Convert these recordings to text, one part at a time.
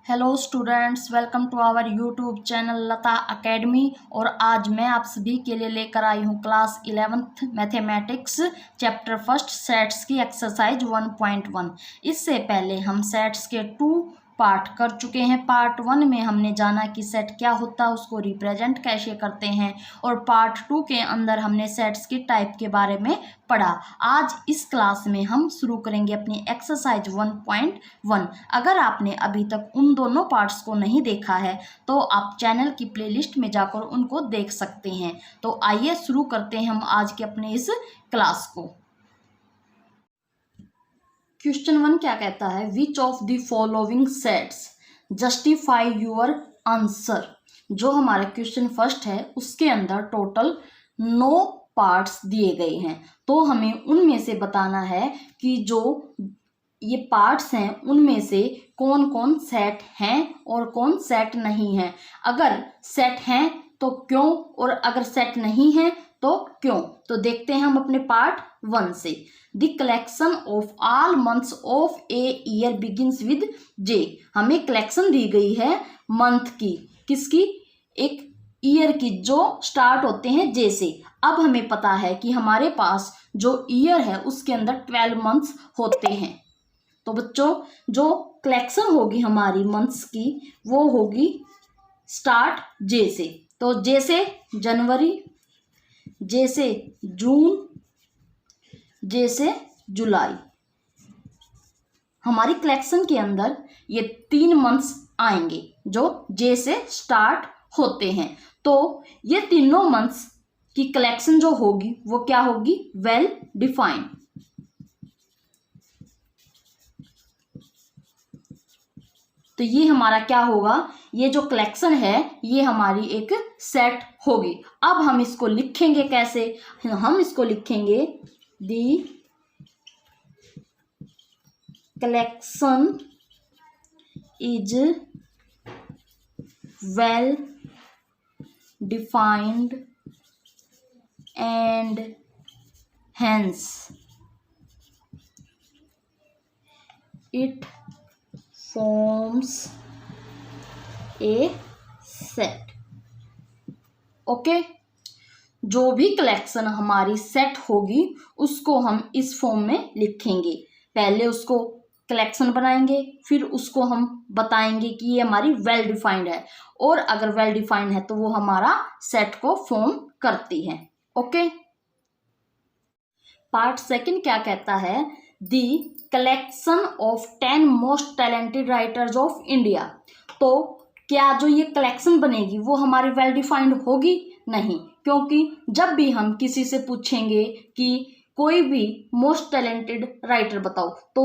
Hello students, welcome to our YouTube channel Lata academy. और आज मैं आप सभी के लिए लेकर आई हूँ class 11th mathematics chapter first sets की एक्सरसाइज 1.1। इससे पहले हम सेट्स के 2 पार्ट कर चुके हैं। पार्ट 1 में हमने जाना कि सेट क्या होता है, उसको रिप्रेजेंट कैसे करते हैं, और पार्ट 2 के अंदर हमने सेट्स की टाइप के बारे में पढ़ा। आज इस क्लास में हम शुरू करेंगे अपनी एक्सरसाइज 1.1। अगर आपने अभी तक उन दोनों पार्ट्स को नहीं देखा है तो आप चैनल की प्लेलिस्ट में जाकर उनको देख सकते हैं। तो आइए शुरू करते हैं हम आज के अपने इस क्लास को। क्वेश्चन 1 क्या कहता है, which of the following sets justify your answer. जो हमारा क्वेश्चन फर्स्ट है उसके अंदर टोटल 9 पार्ट्स दिए गए हैं, तो हमें उनमें से बताना है कि जो ये पार्ट्स हैं उनमें से कौन कौन सेट हैं और कौन सेट नहीं है। अगर सेट हैं तो क्यों, और अगर सेट नहीं है तो क्यों। तो देखते हैं हम अपने पार्ट 1 से। The collection of all months of a year begins with J. हमें कलेक्शन दी गई है मंथ की, किसकी, एक ईयर की, जो स्टार्ट होते हैं जे से। अब हमें पता है कि हमारे पास जो ईयर है उसके अंदर 12 मंथ्स होते हैं। तो बच्चों जो कलेक्शन होगी हमारी मंथ्स की वो होगी स्टार्ट जे से। तो जे से जनवरी, जे से जून, जे से जुलाई। हमारी कलेक्शन के अंदर ये 3 मंथ्स आएंगे जो जे से स्टार्ट होते हैं। तो ये तीनों मंथ्स की कलेक्शन जो होगी वो क्या होगी, वेल डिफाइंड। तो ये हमारा क्या होगा, ये जो कलेक्शन है ये हमारी एक सेट होगी। अब हम इसको लिखेंगे कैसे, हम इसको लिखेंगे the collection is well defined and hence it forms a set। Okay, जो भी कलेक्शन हमारी सेट होगी उसको हम इस फॉर्म में लिखेंगे। पहले उसको कलेक्शन बनाएंगे, फिर उसको हम बताएंगे कि ये हमारी वेल डिफाइंड है, और अगर वेल डिफाइंड है तो वो हमारा सेट को फॉर्म करती है। ओके, पार्ट 2 क्या कहता है, the collection of 10 most talented writers of India. तो क्या जो ये कलेक्शन बनेगी वो हमारी वेल डिफाइंड होगी? नहीं, क्योंकि जब भी हम किसी से पूछेंगे कि कोई भी मोस्ट टैलेंटेड राइटर बताओ तो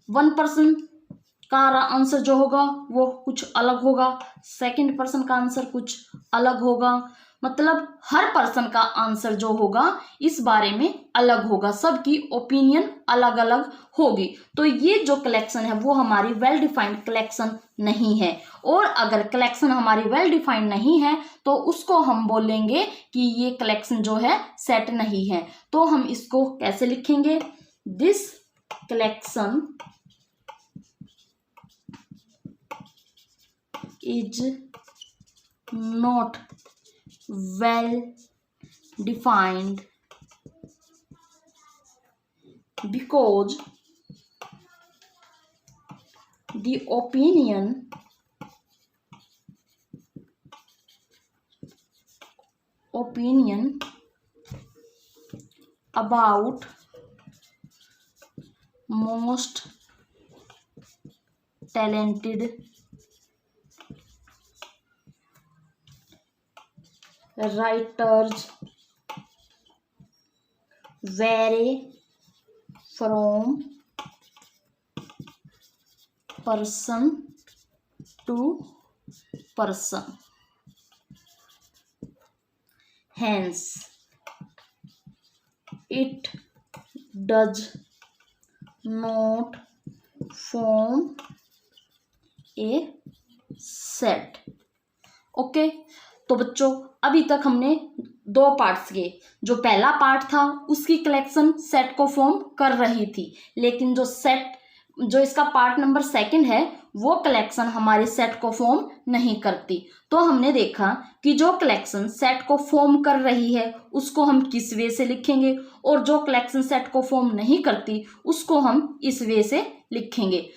1 पर्सन का आंसर जो होगा वो कुछ अलग होगा, सेकंड पर्सन का आंसर कुछ अलग होगा। मतलब हर पर्सन का आंसर जो होगा इस बारे में अलग होगा, सबकी ओपिनियन अलग अलग होगी। तो ये जो कलेक्शन है वो हमारी वेल डिफाइंड कलेक्शन नहीं है। और अगर कलेक्शन हमारी वेल डिफाइंड नहीं है तो उसको हम बोलेंगे कि ये कलेक्शन जो है सेट नहीं है। तो हम इसको कैसे लिखेंगे, this collection is not well defined because the opinion about most talented writers vary from person to person, hence it does not form a set। Okay, तो बच्चों अभी तक हमने 2 पार्ट्स किए। जो पहला पार्ट था उसकी कलेक्शन सेट को फॉर्म कर रही थी, लेकिन जो इसका पार्ट नंबर 2 है वो कलेक्शन हमारे सेट को फॉर्म नहीं करती। तो हमने देखा कि जो कलेक्शन सेट को फॉर्म कर रही है उसको हम किस वे से लिखेंगे, और जो कलेक्शन सेट को फॉर्म नहीं करती उसको हम इस वे से लिखेंगे।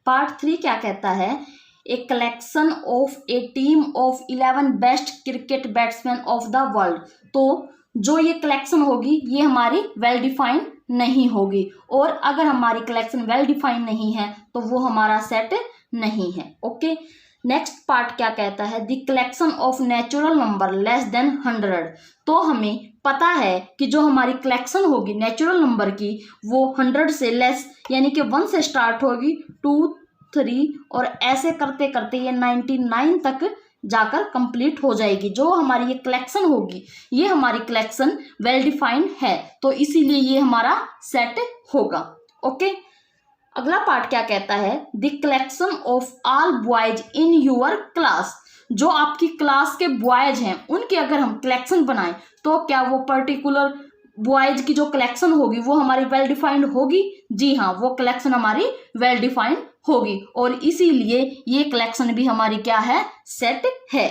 पार्ट 3 क्या कहता है, a collection of a team of 11 best cricket batsman of the world. तो जो ये कलेक्शन होगी ये हमारी वेल डिफाइंड नहीं होगी, और अगर हमारी कलेक्शन वेल डिफाइंड नहीं है तो वो हमारा सेट नहीं है। ओके, नेक्स्ट पार्ट क्या कहता है, the collection of natural number less then 100। तो हमें पता है कि जो हमारी कलेक्शन होगी नेचुरल नंबर की वो 100 से लेस यानी कि 1 से स्टार्ट होगी, 2, 3 और ऐसे करते करते ये 99 तक जाकर कंप्लीट हो जाएगी। जो हमारी ये कलेक्शन होगी ये हमारी कलेक्शन वेल डिफाइंड है, तो इसीलिए ये हमारा सेट होगा। ओके, अगला पार्ट क्या कहता है, the collection of all boys in your class. जो आपकी क्लास के बॉयज हैं उनके अगर हम कलेक्शन बनाएं तो क्या वो पर्टिकुलर बॉयज की जो कलेक्शन होगी वो हमारी वेल डिफाइंड होगी? जी हाँ, वो कलेक्शन हमारी वेल डिफाइंड होगी, और इसीलिए ये कलेक्शन भी हमारी क्या है, सेट है।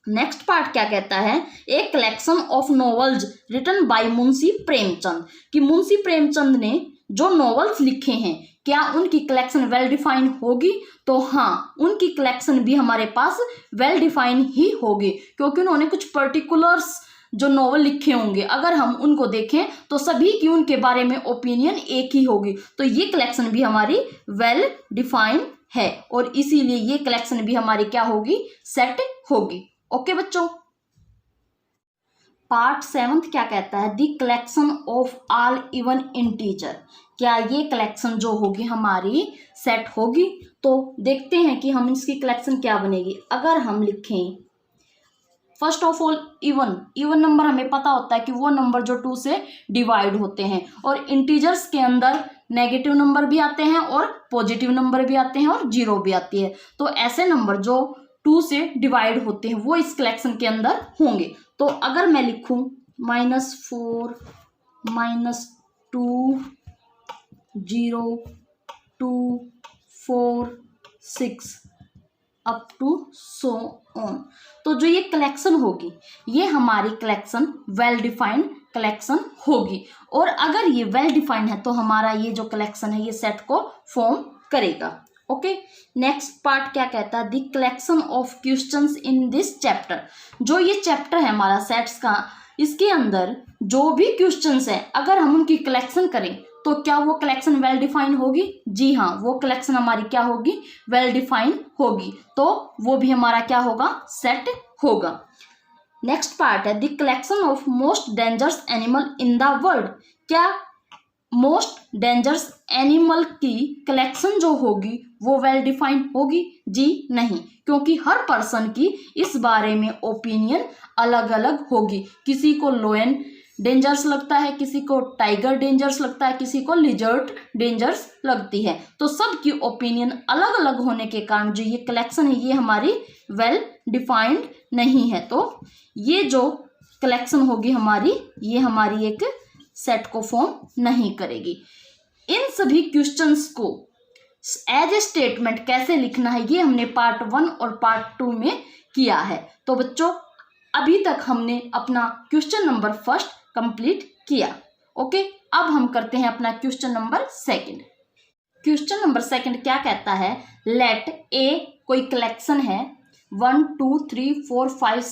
नेक्स्ट पार्ट क्या कहता है, a collection of novels written by Munshi Premchand. कि मुंशी प्रेमचंद ने जो नॉवेल्स लिखे हैं क्या उनकी कलेक्शन वेल डिफाइंड होगी? तो हाँ, उनकी कलेक्शन भी हमारे पास वेल डिफाइंड ही होगी, क्योंकि उन्होंने कुछ पर्टिकुलर्स जो नॉवल लिखे होंगे अगर हम उनको देखें तो सभी की उनके बारे में ओपिनियन एक ही होगी, तो ये कलेक्शन भी हमारी वेल डिफाइंड है, और इसीलिए ये कलेक्शन भी हमारी क्या होगी, सेट होगी। ओके बच्चों, पार्ट 7 क्या कहता है, the collection of all even integer. क्या ये कलेक्शन जो होगी हमारी सेट होगी? तो देखते हैं कि हम इसकी कलेक्शन क्या बनेगी। अगर हम लिखें first of all even number, हमें पता होता है कि वो नंबर जो 2 से डिवाइड होते हैं, और इंटीजर्स के अंदर नेगेटिव नंबर भी आते हैं और पॉजिटिव नंबर भी आते हैं और 0 भी आती है। तो ऐसे नंबर जो 2 से डिवाइड होते हैं वो इस कलेक्शन के अंदर होंगे। तो अगर मैं लिखूं -4 -2 0 2 4 6 अप टू सो ऑन, तो जो ये कलेक्शन होगी ये हमारी कलेक्शन वेल डिफाइंड कलेक्शन होगी, और अगर ये वेल डिफाइंड है तो हमारा ये जो कलेक्शन है ये सेट को फॉर्म करेगा। ओके, नेक्स्ट पार्ट क्या कहता है, the collection of questions in this chapter. जो ये चैप्टर है हमारा सेट्स का, इसके अंदर जो भी क्वेश्चंस है अगर हम उनकी कलेक्शन करें तो क्या वो कलेक्शन वेल डिफाइंड होगी? जी हाँ, वो कलेक्शन हमारी क्या होगी, वेल डिफाइंड होगी, तो वो भी हमारा क्या होगा, सेट होगा। नेक्स्ट पार्ट है the collection of most dangerous animal in the world. क्या मोस्ट डेंजरस एनिमल की कलेक्शन जो होगी वो वेल डिफाइंड होगी? जी नहीं, क्योंकि हर पर्सन की इस बारे में ओपिनियन अलग अलग होगी। किसी को लोयन डेंजरस लगता है, किसी को टाइगर डेंजरस लगता है, किसी को लिजर्ड डेंजरस लगती है, तो सबकी ओपिनियन अलग अलग होने के कारण जो ये कलेक्शन है ये हमारी वेल डिफाइंड नहीं है। तो ये जो कलेक्शन होगी हमारी ये हमारी एक सेट को फॉर्म नहीं करेगी। इन सभी क्वेश्चंस को एज ए स्टेटमेंट कैसे लिखना है ये हमने पार्ट 1 और पार्ट 2 में किया है। तो बच्चों अभी तक हमने अपना क्वेश्चन नंबर 1 कंप्लीट किया। ओके, अब हम करते हैं अपना क्वेश्चन नंबर 2। क्वेश्चन नंबर 2 क्या कहता है, लेट ए कोई कलेक्शन है 1 2 3 4 5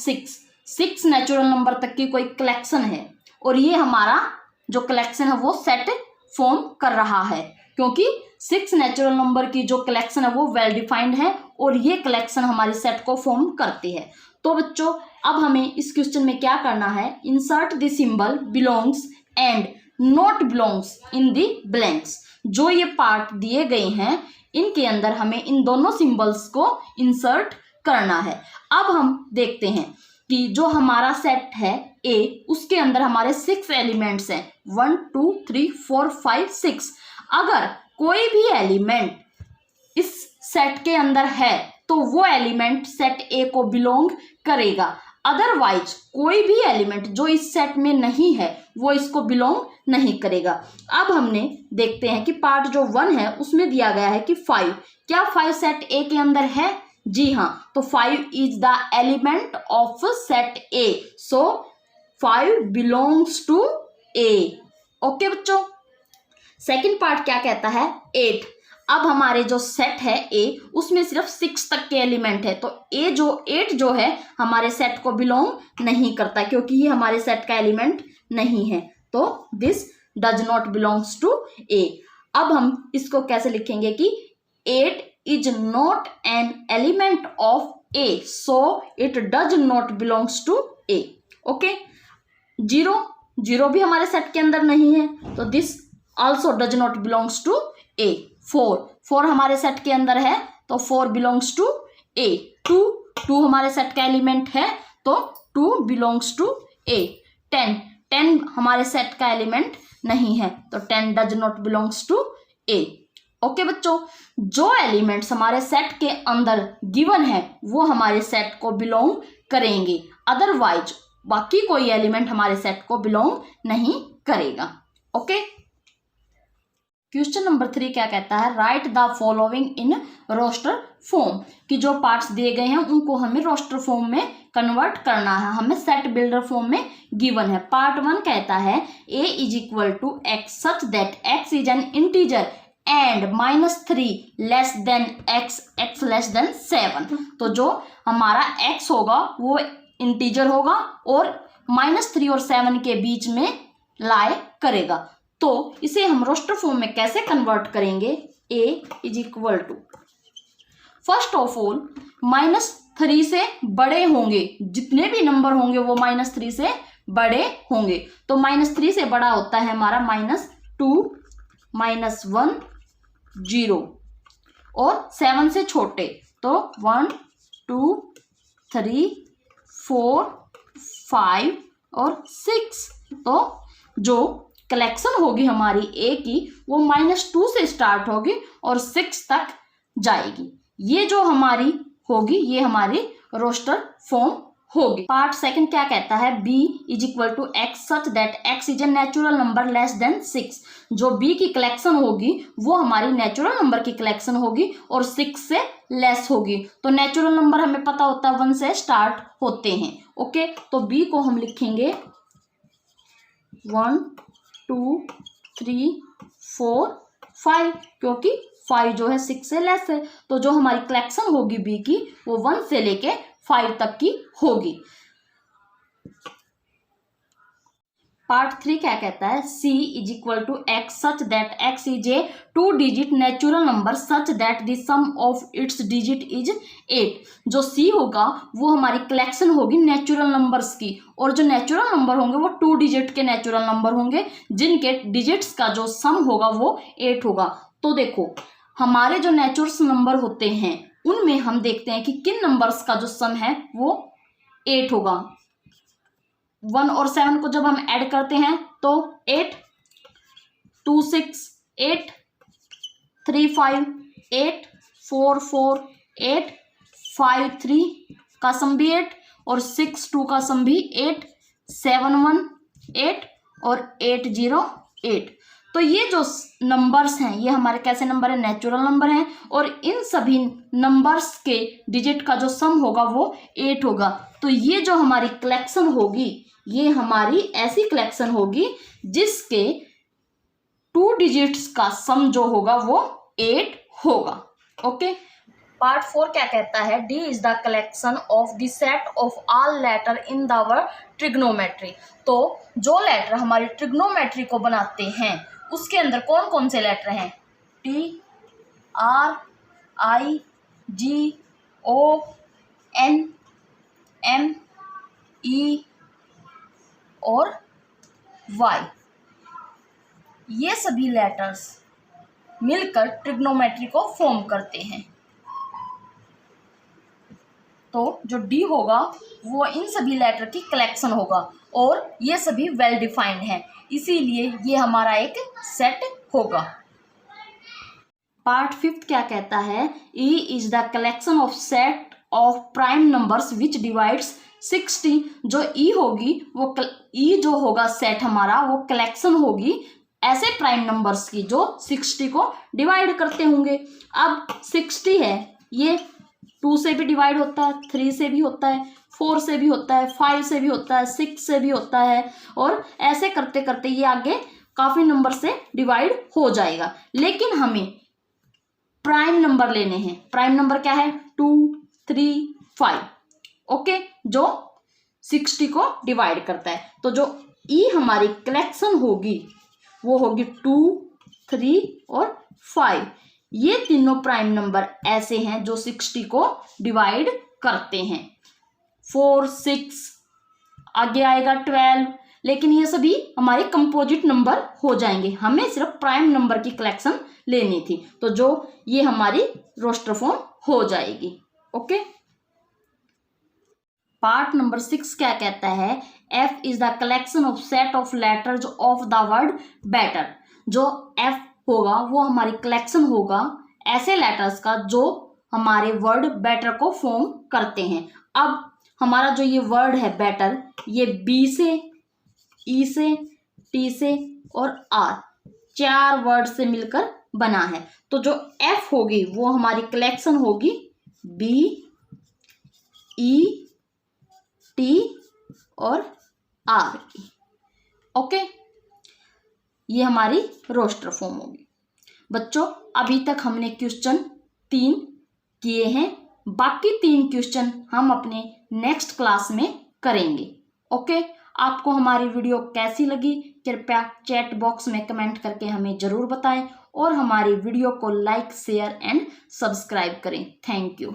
6 नेचुरल नंबर तक की कोई कलेक्शन है, और ये हमारा जो कलेक्शन है वो सेट फॉर्म कर रहा है, क्योंकि 6 नेचुरल नंबर की जो कलेक्शन है वो वेल डिफाइंड है और ये कलेक्शन हमारी सेट को फॉर्म करती है। तो बच्चों अब हमें इस क्वेश्चन में क्या करना है, insert the symbol belongs and not belongs in the blanks. जो ये पार्ट दिए गए हैं इनके अंदर हमें इन दोनों सिंबल्स को इंसर्ट करना है। अब हम देखते हैं कि जो हमारा सेट है ए उसके अंदर हमारे 6 एलिमेंट्स हैं, 1 2 3 4 5 6। अगर कोई भी एलिमेंट इस सेट के अंदर है तो वो एलिमेंट सेट ए को बिलोंग करेगा। अदरवाइज कोई भी एलिमेंट जो इस सेट में नहीं है वो इसको बिलोंग नहीं करेगा। अब हमने देखते हैं कि पार्ट जो 1 है उसमें दिया गया है कि 5, क्या 5 सेट ए के अंदर है? जी हाँ, तो 5 is the element of set A, so 5 belongs to A. Okay बच्चों, सेकंड पार्ट क्या कहता है? 8। अब हमारे जो सेट है ए उसमें सिर्फ 6 तक के एलिमेंट है, तो ए जो 8 जो है हमारे सेट को बिलोंग नहीं करता क्योंकि ये हमारे सेट का एलिमेंट नहीं है, तो this does not belongs to A. अब हम इसको कैसे लिखेंगे कि 8 is not an element of A, so it does not belongs to A. Okay, 0 भी हमारे सेट के अंदर नहीं है, तो this also does not belongs to A. 4 हमारे सेट के अंदर है, तो 4 बिलोंग्स टू ए। 2 हमारे सेट का एलिमेंट है, तो 2 बिलोंग्स टू ए। 10 हमारे सेट का एलिमेंट नहीं है, तो 10 does not belongs to A. Okay बच्चों, जो एलिमेंट्स हमारे सेट के अंदर गिवन है वो हमारे सेट को बिलोंग करेंगे, अदरवाइज बाकी कोई एलिमेंट हमारे सेट को बिलोंग नहीं करेगा। ओके, क्वेश्चन नंबर 3 क्या कहता है? Write the following in roster form, कि जो पार्ट्स दिए गए हैं उनको हमें रोस्टर फॉर्म में कन्वर्ट करना है, हमें सेट बिल्डर फॉर्म में गिवन है। पार्ट 1 कहता है a is equal to x such that x is an integer and -3 less than x less than 7। तो जो हमारा x होगा वो इंटीजर होगा और -3 और 7 के बीच में लाई करेगा। तो इसे हम रोस्टर फॉर्म में कैसे कन्वर्ट करेंगे? a is equal to, first of all -3 से बड़े होंगे, जितने भी नंबर होंगे वो -3 से बड़े होंगे, तो -3 से बड़ा होता है हमारा -2, -1, 0, और 7 से छोटे तो 1, 2, 3, 4, 5 और 6। तो जो कलेक्शन होगी हमारी ए की वो -2 से स्टार्ट होगी और 6 तक जाएगी। ये जो हमारी होगी ये हमारी रोस्टर फॉर्म होगी। पार्ट 2 क्या कहता है? b is equal to x such that x is a natural number less than 6। जो b की कलेक्शन होगी वो हमारी नेचुरल नंबर की कलेक्शन होगी और 6 से लेस होगी। तो नेचुरल नंबर हमें पता होता है 1 से स्टार्ट होते हैं। ओके, तो b को हम लिखेंगे 1, 2, 3, 4, 5, क्योंकि 5 जो है 6 से लेस है, तो जो हमारी कलेक्शन होगी बी की वो 1 से लेके 5 तक की होगी। पार्ट 3 क्या कहता है? c is equal to x such that x is a 2 digit natural number such that the sum of its digit is 8। जो c होगा वो हमारी कलेक्शन होगी नेचुरल नंबर्स की, और जो नेचुरल नंबर होंगे वो 2 डिजिट के नेचुरल नंबर होंगे जिनके डिजिट्स का जो सम होगा वो 8 होगा। तो देखो हमारे जो नेचुरल नंबर होते हैं उनमें हम देखते हैं कि किन नंबर्स का जो सम है वो 8 होगा। 1 और 7 को जब हम ऐड करते हैं तो 8, 2, 6, 8, 3, 5, 8, 4, 4, 8, 5, 3 का सम भी 8 और 6, 2 का सम भी 8, 7, 1, 8 और 8, 0, 8। तो ये जो नंबर्स हैं ये हमारे कैसे नंबर है? नेचुरल नंबर हैं, और इन सभी नंबर्स के डिजिट का जो सम होगा वो 8 होगा। तो ये जो हमारी कलेक्शन होगी ये हमारी ऐसी कलेक्शन होगी जिसके 2 डिजिट्स का सम जो होगा वो 8 होगा। ओके, पार्ट 4 क्या कहता है? d is the collection of the set of all letter in the trigonometry. तो जो लेटर हमारी ट्रिग्नोमेट्री को बनाते हैं उसके अंदर कौन कौन से लेटर हैं? T, R, I, G, O, N, M, E और Y। ये सभी लेटर्स मिलकर ट्रिग्नोमेट्री को फॉर्म करते हैं। तो जो D होगा वो इन सभी लेटर की कलेक्शन होगा और ये सभी वेल डिफाइंड है, इसीलिए ये हमारा एक सेट होगा। पार्ट 5 क्या कहता है? E is the collection of set of prime numbers which divides 60 जो ई होगी वो ई जो होगा सेट हमारा वो कलेक्शन होगी ऐसे प्राइम नंबर्स की जो 60 को डिवाइड करते होंगे। अब 60 है ये 2 से भी डिवाइड होता है, 3 से भी होता है, 4 से भी होता है, 5 से भी होता है, 6 से भी होता है और ऐसे करते करते ये आगे काफी नंबर से डिवाइड हो जाएगा। लेकिन हमें प्राइम नंबर लेने हैं। प्राइम नंबर क्या है? 2, 3, 5 ओके, जो 60 को डिवाइड करता है। तो जो ई हमारी कलेक्शन होगी वो होगी 2, 3 और 5। ये तीनों प्राइम नंबर ऐसे हैं जो 60 को डिवाइड करते हैं। 4, 6 आगे आएगा 12, लेकिन ये सभी हमारे कंपोजिट नंबर हो जाएंगे। हमें सिर्फ प्राइम नंबर की कलेक्शन लेनी थी, तो जो ये हमारी रोस्टर फॉर्म हो जाएगी। ओके, पार्ट नंबर 6 क्या कहता है? F is the collection of set of letters of the word better. जो F होगा वो हमारी कलेक्शन होगा ऐसे लेटर्स का जो हमारे वर्ड बेटर को फॉर्म करते हैं। अब हमारा जो ये वर्ड है बेटर, ये B से, E से, T से और R 4 वर्ड से मिलकर बना है। तो जो F होगी वो हमारी कलेक्शन होगी B, E, T और R की। ओके, ये हमारी रोस्टर फॉर्म होगी। बच्चों, अभी तक हमने क्वेश्चन 3 किए हैं, बाकी 3 क्वेश्चन हम अपने नेक्स्ट क्लास में करेंगे। ओके, आपको हमारी वीडियो कैसी लगी कृपया चैट बॉक्स में कमेंट करके हमें ज़रूर बताएं और हमारी वीडियो को लाइक, शेयर एंड सब्सक्राइब करें। Thank you.